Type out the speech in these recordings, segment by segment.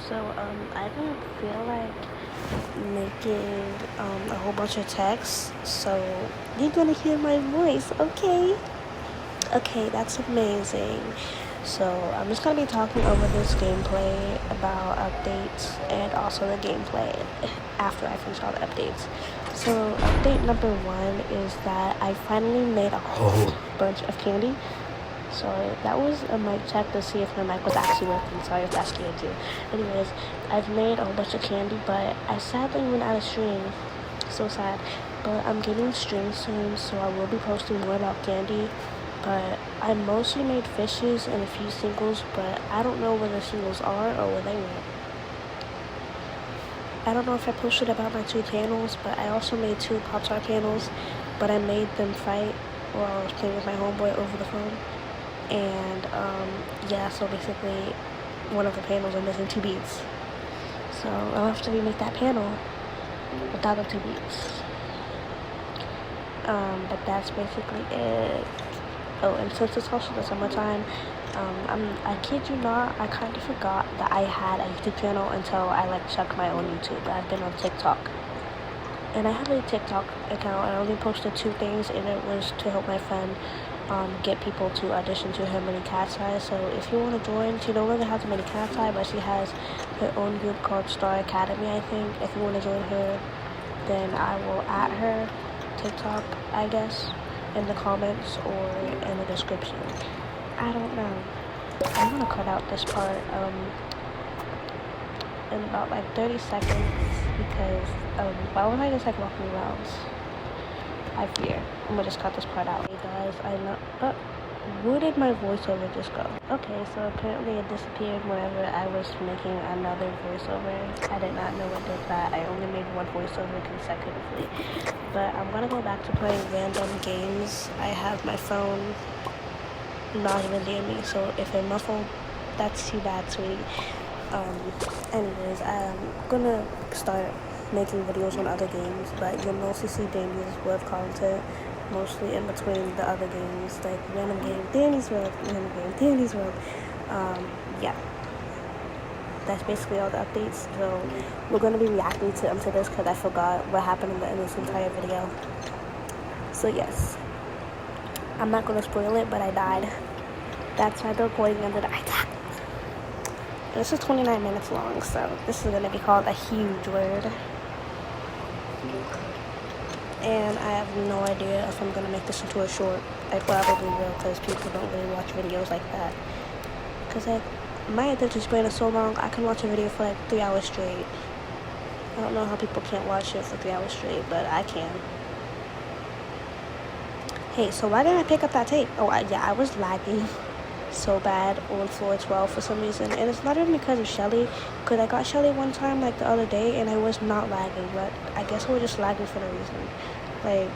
So, I didn't feel like making a whole bunch of texts, so you're gonna hear my voice, okay? Okay, that's amazing. So, I'm just gonna be talking over this gameplay about updates and also the gameplay after I finish all the updates. So, update number one is that I finally made a whole bunch of candy. Sorry, that was a mic check to see if my mic was actually working. Sorry if that's scared too. Anyways, I've made a whole bunch of candy, but I sadly went out of stream. So sad. But I'm getting stream soon, so I will be posting more about candy. But I mostly made fishes and a few singles, but I don't know where the singles are or where they went. I don't know if I posted about my two panels, but I also made two Pop-Tart panels, but I made them fight while I was playing with my homeboy over the phone. And yeah, so basically one of the panels are missing two beads, so I'll have to remake that panel without the two beads. But that's basically it. Oh, and since it's also the summertime, I kid you not, I kind of forgot that I had a YouTube channel until I checked my own YouTube. I've been on TikTok, and I have a TikTok account. I only posted two things, and it was to help my friend get people to audition to her mini cat's eye. So if you want to join, she no longer has a mini cat's eye, but she has her own group called Star Academy, I think. If you want to join her, then I will add her TikTok, I guess, in the comments or in the description. I don't know. I'm gonna cut out this part in about 30 seconds because why would I just walking around? I fear. I'm gonna just cut this part out. Hey guys, I know. Where did my voiceover just go? Okay, so apparently it disappeared whenever I was making another voiceover. I did not know it did that. I only made one voiceover consecutively. But I'm gonna go back to playing random games. I have my phone not even near me, so if it muffled, that's too bad, sweetie. Anyways, I'm gonna start making videos on other games, but you'll mostly see Danny's World content, mostly in between the other games, like random game, Danny's World, random game, Danny's World. Yeah. That's basically all the updates, so we're gonna be reacting to this because I forgot what happened in this entire video. So yes. I'm not gonna spoil it, but I died. That's why the recording ended. I died. This is 29 minutes long, so this is gonna be called a huge word. And I have no idea if I'm gonna make this into a short. I probably will, because people don't really watch videos like that. Because my attention span is so long, I can watch a video for 3 hours straight. I don't know how people can't watch it for 3 hours straight, but I can. Hey, so why didn't I pick up that tape? Oh, yeah, I was lagging so bad on floor 12 for some reason, and it's not even because of Shelly, because I got Shelly one time the other day and I was not lagging, but I guess I was just lagging for no reason. I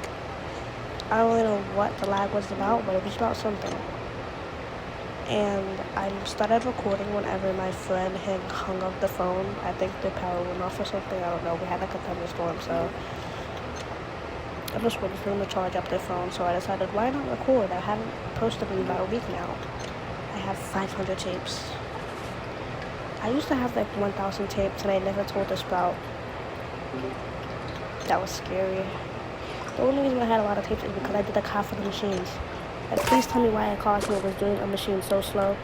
don't really know what the lag was about, but it was about something. And I started recording whenever my friend had hung up the phone. I think the power went off or something, I don't know. We had a thunderstorm, so I'm just waiting for them to charge up their phone, so I decided, why not record? I haven't posted in about a week now. I have 500 tapes. I used to have 1,000 tapes, and I never told this about. That was scary. The only reason I had a lot of tapes is because I did half of the machines. Please tell me why a Cosmo was doing a machine so slow.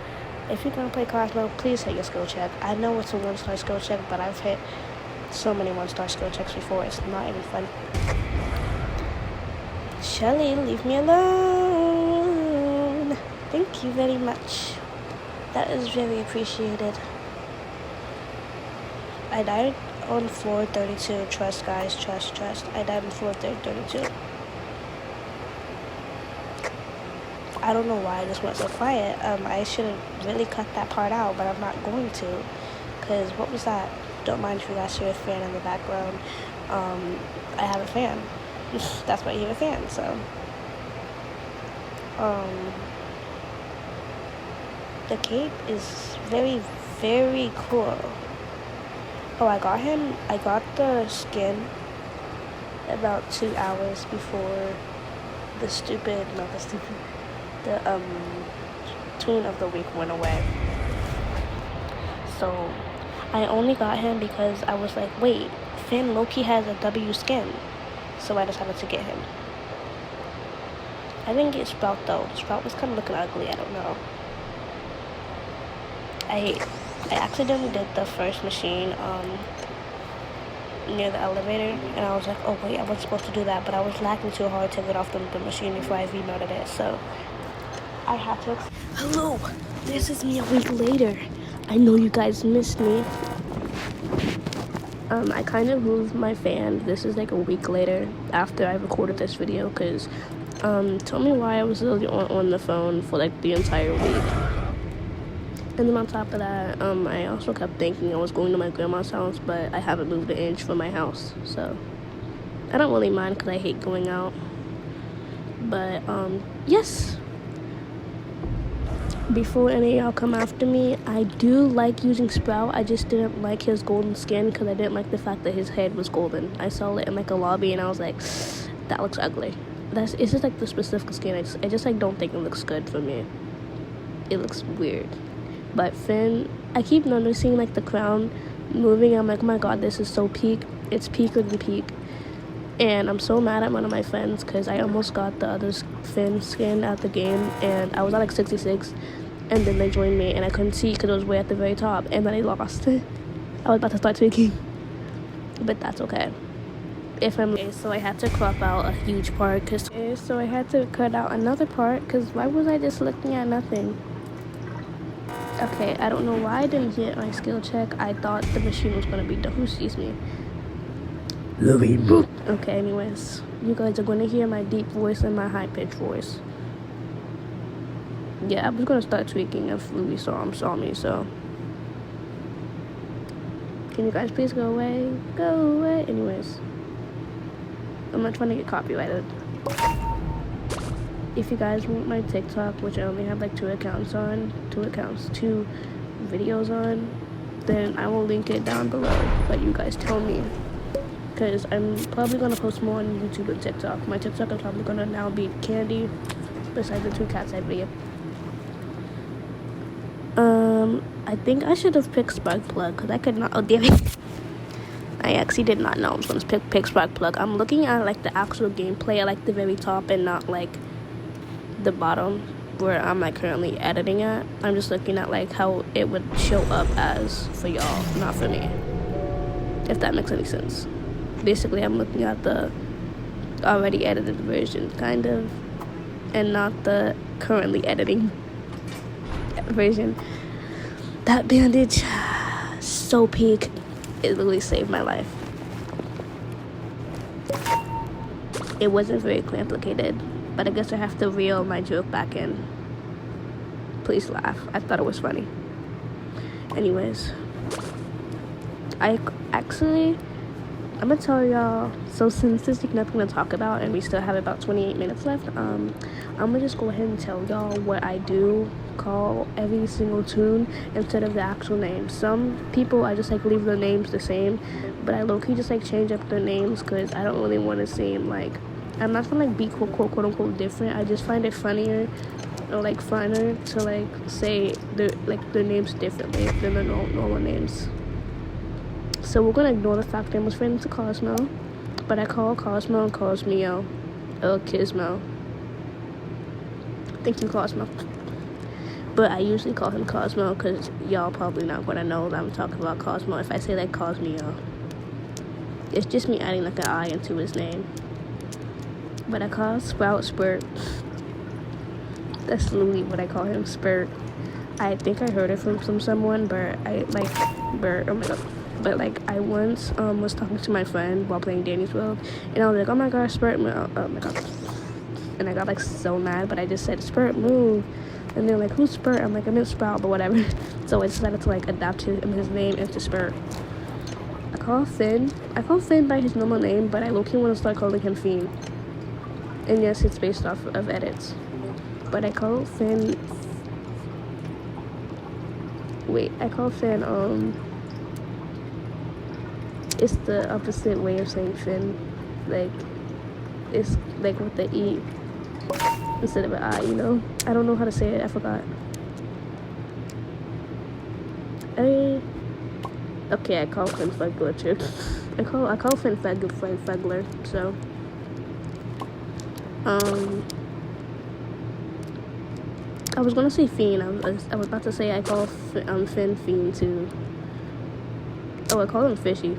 If you're gonna play Cosmo, please hit your skill check. I know it's a 1-star skill check, but I've hit so many 1-star skill checks before. It's not even fun. Shelly, leave me alone. Thank you very much. That is very appreciated. I died on floor 32. Trust, guys. Trust. I died on floor 32. I don't know why I just went so quiet. I should have really cut that part out, but I'm not going to. Because what was that? Don't mind if you guys hear a fan in the background. I have a fan. That's why you hear a fan, so. The cape is very, very cool. Oh, I got the skin about 2 hours before the tune of the week went away. So I only got him because I was like, wait, Finn Loki has a W skin. So I decided to get him. I didn't get Sprout though. Sprout was kind of looking ugly. I don't know. I accidentally did the first machine near the elevator, and I was like, oh wait, I wasn't supposed to do that, but I was lacking too hard to get off the machine before I V-mounted it, so I had to. Hello, this is me a week later. I know you guys missed me. I kind of moved my fan. This is like a week later after I recorded this video, because tell me why I was literally on the phone for like the entire week. And then on top of that, I also kept thinking I was going to my grandma's house, but I haven't moved an inch from my house, so I don't really mind because I hate going out. But yes, before any of y'all come after me, I do like using Sprout. I just didn't like his golden skin because I didn't like the fact that his head was golden. I saw it in like a lobby and I was like, that looks ugly. It's just like the specific skin. I just like don't think it looks good for me. It looks weird. But Finn, I keep noticing like the crown moving. I'm like, oh my god, this is so peak. It's peaker than peak. And I'm so mad at one of my friends because I almost got the other Finn skin at the game, and I was at like 66, and then they joined me and I couldn't see because it was way at the very top, and then I lost. I was about to start tweaking, but that's okay. So I had to crop out a huge part, so I had to cut out another part because why was I just looking at nothing? Okay, I don't know why I didn't get my skill check. I thought the machine was gonna be done. Who sees me? Okay, anyways, you guys are gonna hear my deep voice and my high-pitched voice. Yeah, I was gonna start tweaking if Louis saw me, so can you guys please go away? Go away. Anyways, I'm not trying to get copyrighted. If you guys want my TikTok, which I only have like two videos on, then I will link it down below. But you guys tell me, because I'm probably gonna post more on YouTube and TikTok. My TikTok is probably gonna now be Candy, besides the two cats I video. I think I should have picked Sparkplug because I could not. Oh damn it! I actually did not know I was gonna pick Sparkplug. I'm looking at like the actual gameplay at like the very top and not like the bottom where I'm like currently editing at. I'm just looking at like how it would show up as for y'all, not for me, if that makes any sense. Basically, I'm looking at the already edited version, kind of, and not the currently editing version. That bandage, so peak. It literally saved my life. It wasn't very complicated, but I guess I have to reel my joke back in. Please laugh. I thought it was funny. Anyways, I'm gonna tell y'all, so since there's nothing to talk about and we still have about 28 minutes left, I'm gonna just go ahead and tell y'all what I do call every single tune instead of the actual name. Some people, I just like leave their names the same, but I low-key just like change up their names because I don't really want to seem like, I'm not gonna like be quote unquote different. I just find it funnier or like funner to like say their names differently than the normal names. So we're gonna ignore the fact that I was friends to Cosmo, but I call Cosmo Cosmeo or Kismo. Thank you, Cosmo. But I usually call him Cosmo because y'all probably not gonna know that I'm talking about Cosmo if I say like Cosmeo. It's just me adding like an I into his name. But I call Sprout Spurt. That's literally what I call him, Spurt. I think I heard it from someone, but oh my god. But like I once was talking to my friend while playing Danny's World, and I was like, oh my god, Spurt, oh my god. And I got like so mad, but I just said, Spurt, move. And they're like, who's Spurt? I'm like, I meant Sprout, but whatever. So I decided to like adapt his name into Spurt. I call Finn by his normal name, but I low-key want to start calling him Fiend. And yes, it's based off of edits. But I call Finn, it's the opposite way of saying Finn. Like, it's like with the E instead of an I, you know? I don't know how to say it, I forgot. Okay, I call Finn Fegler too. I call Finn Fegler. So, I was gonna say Fiend. I was about to say I call Finn Fiend too. Oh, I call him Fishy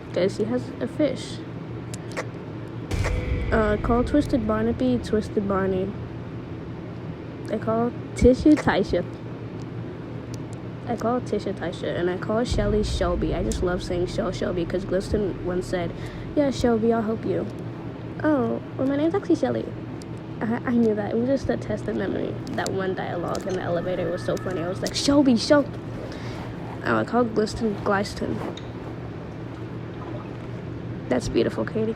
because he has a fish. I call Twisted Barnaby Twisted Barney. I call Tisha Tisha. And I call Shelly Shelby. I just love saying Shelby because Gliston once said, "Yeah, Shelby, I'll help you." Oh, well, my name's actually Shelly. I knew that. It was just a test of memory. That one dialogue in the elevator was so funny. I was like, Shelby. I call Gliston. That's beautiful, Katie.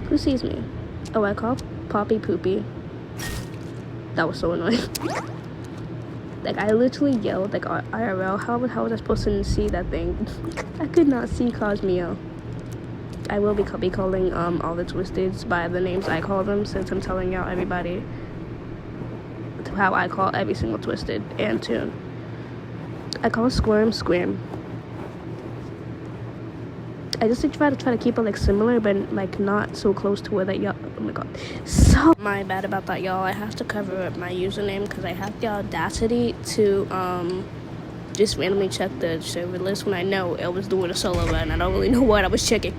Who sees me? Oh, I call Poppy Poopy. That was so annoying. Like, I literally yelled, like, IRL. How was I supposed to see that thing? I could not see Cosmeo. I will be calling all the Twisteds by the names I call them, since I'm telling y'all everybody how I call every single Twisted and Toon. I call Squirm. I just try to keep it like similar, but like not so close to where that y'all. Oh my god, so my bad about that, y'all. I have to cover up my username because I have the audacity to just randomly check the server list when I know it was doing a solo run. I don't really know what I was checking.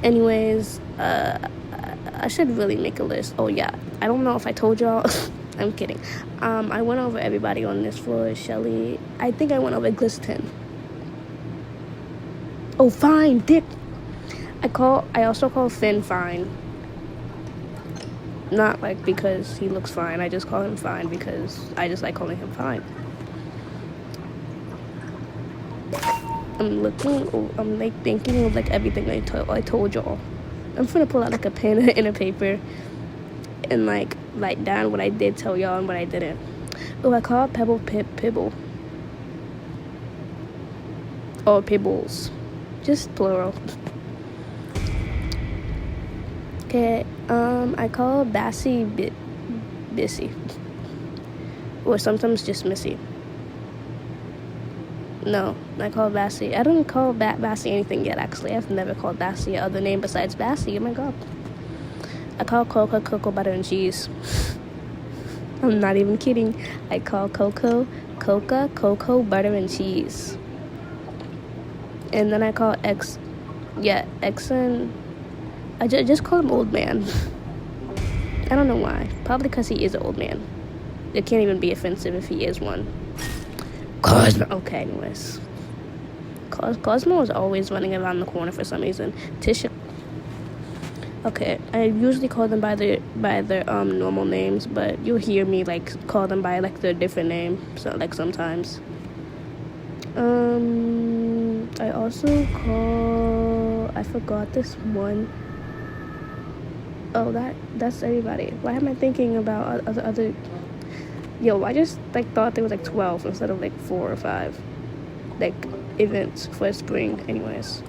Anyways, I should really make a list. Oh yeah, I don't know if I told y'all. I'm kidding. I went over everybody on this floor. Shelly. I think I went over Gliston. Oh, fine, dick. I also call Finn Fine. Not like because he looks fine. I just call him Fine because I just like calling him Fine. I'm like thinking of like everything I told y'all. I'm gonna pull out like a pen and a paper and like write down what I did tell y'all and what I didn't. Oh, I call Pebble Pibble. Or Pibbles. Just plural. Okay, I call Bassy Bissy. Or sometimes just Missy. No, I call Bassy. I don't call Bassy anything yet, actually. I've never called Bassy other name besides Bassy. Oh my god. I call Cocoa Butter and Cheese. I'm not even kidding. I call Cocoa Butter and Cheese. And then I call Exon. I just call him Old Man. I don't know why. Probably because he is an old man. It can't even be offensive if he is one. Cosmo. Okay, anyways. Cosmo is always running around the corner for some reason. Tisha. Okay, I usually call them by their normal names, but you'll hear me like call them by like their different name. So like sometimes. I also call. I forgot this one. Oh, that's everybody. Why am I thinking about other? Yo, I just like thought there was like 12 instead of like 4 or 5, like events for spring. Anyways,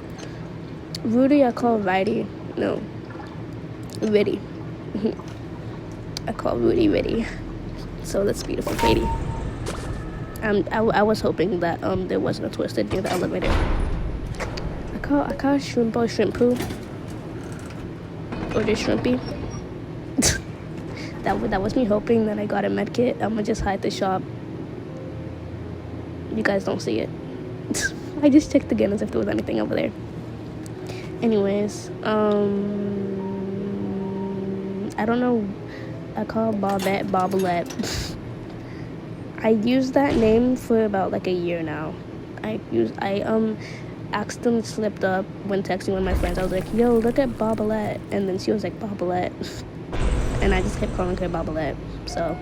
Rudy I call Righty. No, Riddy. I call Rudy Riddy. So that's beautiful, Katie. I was hoping that there wasn't a Twisted near the elevator. I call Shrimpo Shrimpu. Or just Shrimpy. That was me hoping that I got a med kit. I'm gonna just hide the shop. You guys don't see it. I just checked again as if there was anything over there. Anyways, I don't know. I call Bobblette. I used that name for about like a year now. I accidentally slipped up when texting one of my friends. I was like, yo, look at Bobblette. And then she was like, Bobblette. And I just kept calling her Bobblette. So,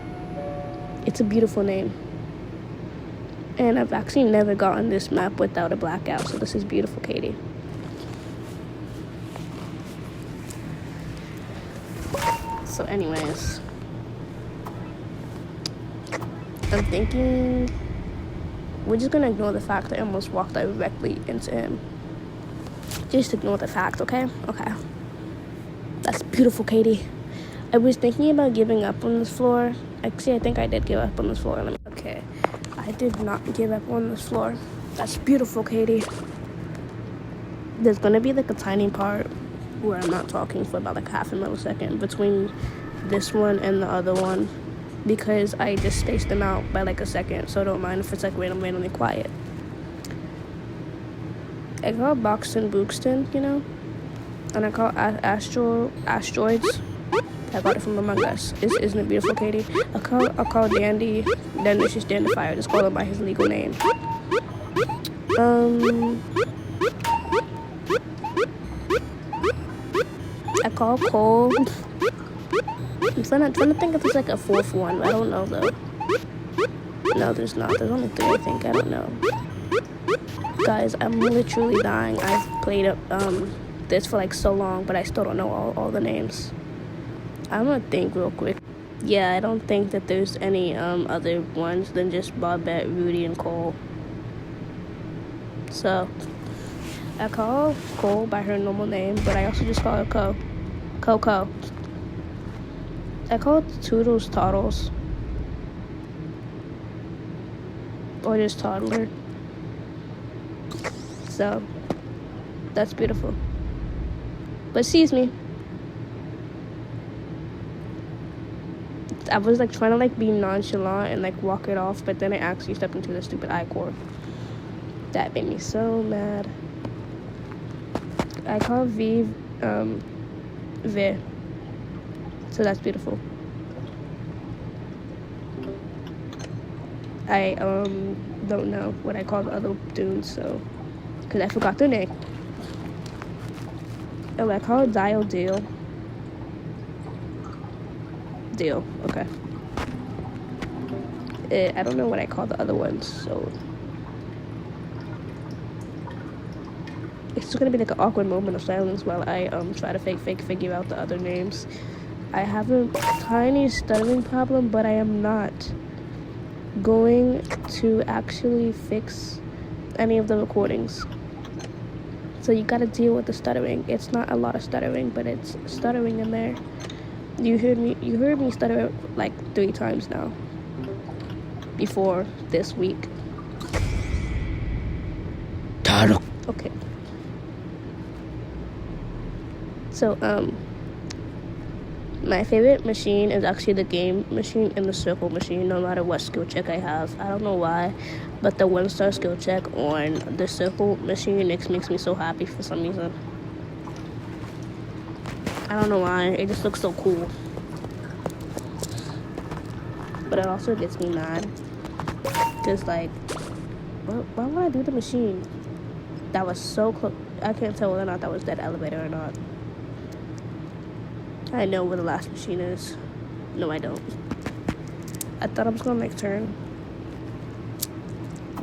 it's a beautiful name. And I've actually never gotten this map without a blackout. So this is beautiful, Katie. So anyways. I'm thinking we're just gonna ignore the fact that I almost walked directly into him. Just ignore the fact, okay? Okay. That's beautiful, Katie. I was thinking about giving up on this floor. Actually, I think I did give up on this floor. Okay. I I did not give up on this floor. That's beautiful, Katie. There's gonna be like a tiny part where I'm not talking for about like half a millisecond between this one and the other one, because I just spaced them out by like a second, so don't mind if it's like randomly quiet. I call Boxton Bookston, you know, and I call Asteroids. I got it from Among Us. Isn't it beautiful, Katie? I'll call Dandy. Then it's just Dandifier. Just call him by his legal name. I call Cole. I'm trying to think if there's like a fourth one. I don't know though. No, there's not. There's only 3, I think. I don't know. Guys, I'm literally dying. I've played this for like so long, but I still don't know all the names. I'm gonna think real quick. Yeah, I don't think that there's any other ones than just Bobette, Rudy, and Cole. So I call Cole by her normal name, but I also just call her Coco. I call Toodles Toddles, or just Toddler. So that's beautiful. But excuse me. I was like trying to like be nonchalant and like walk it off, but then I actually stepped into the stupid I-core. That made me so mad. I call V V. So that's beautiful. I don't know what I call the other dudes, so because I forgot their name. Oh, I call Dial Deal. Deal, okay. I don't know what I call the other ones, so it's just gonna be like an awkward moment of silence while I try to figure out the other names. I have a tiny stuttering problem, but I am not going to actually fix any of the recordings. So you gotta deal with the stuttering. It's not a lot of stuttering, but it's stuttering in there. You heard me stutter like 3 times now before this week. Okay. So my favorite machine is actually the game machine and the circle machine, no matter what skill check I have. I don't know why, but the 1-star skill check on the circle machine makes me so happy for some reason. I don't know why, it just looks so cool. But it also gets me mad. Because like, why would I do the machine? That was so close. I can't tell whether or not that was that elevator or not. I know where the last machine is. No, I don't. I thought I was gonna like turn.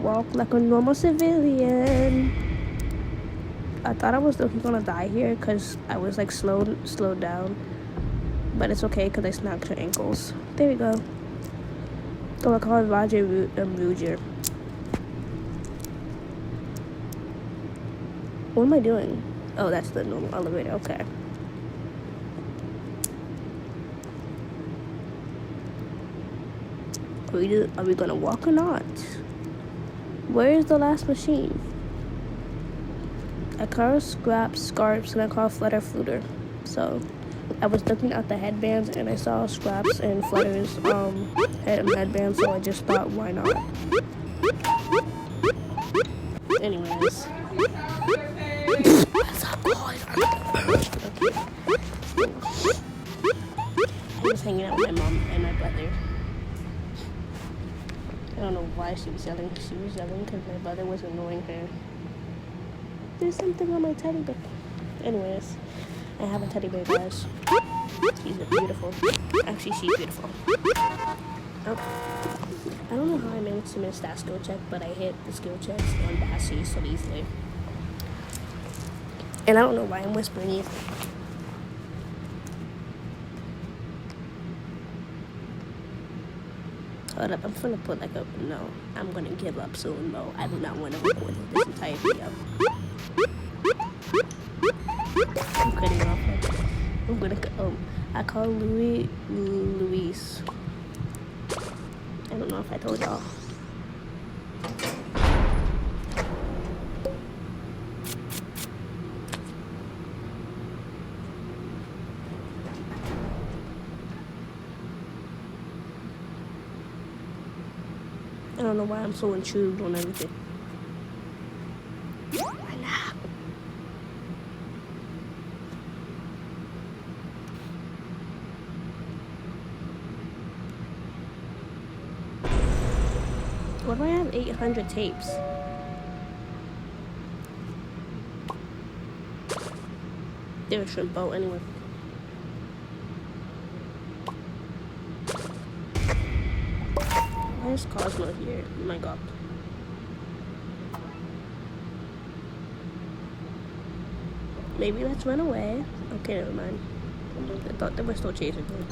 Walk like a normal civilian. I thought I was gonna die here because I was like slowed down. But it's okay because I snapped her ankles. There we go. So I call it Roger Ruger. What am I doing? Oh, that's the normal elevator. Okay. Are we gonna walk or not? Where is the last machine? I call Scarps, and I call Flutter Fluter. So I was looking at the headbands and I saw Scraps and Flutter's headbands, so I just thought, why not? Anyways. I was hanging out with my mom and my brother. I don't know why she was yelling. She was yelling because my brother was annoying her. There's something on my teddy bear. Anyways, I have a teddy bear, guys. She's beautiful. Actually, she's beautiful. Oh. I don't know how I managed to miss that skill check, but I hit the skill checks on Bassy so easily. And I don't know why I'm whispering either. Hold up, I'm gonna put like a, no, I'm gonna give up soon, though. I do not want to record this entire video. I'm cutting off. I'm gonna, I call Luis. I don't know if I told y'all. don't know why I'm so intrigued on everything. Why not? Why do I have 800 tapes? They're a shrimp boat anyway. Why is Cosmo here? Oh my god. Maybe let's run away. Okay, never mind. I thought they were still chasing me.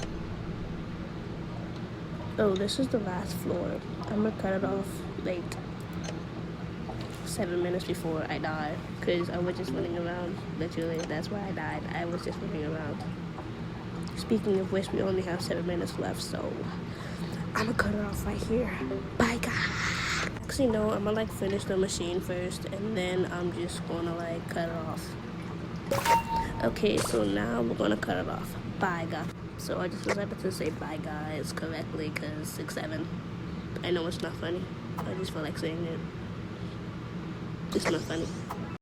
Oh, this is the last floor. I'm gonna cut it off like 7 minutes before I die, because I was just running around. Literally, that's why I died. I was just running around. Speaking of which, we only have 7 minutes left, so I'm gonna cut it off right here. Bye, guys. Actually, no, I'm gonna like finish the machine first, and then I'm just gonna like cut it off. Okay, so now we're gonna cut it off. Bye, guys. So I just was able to say bye, guys, correctly, because 6-7. I know it's not funny. I just feel like saying it. It's not funny.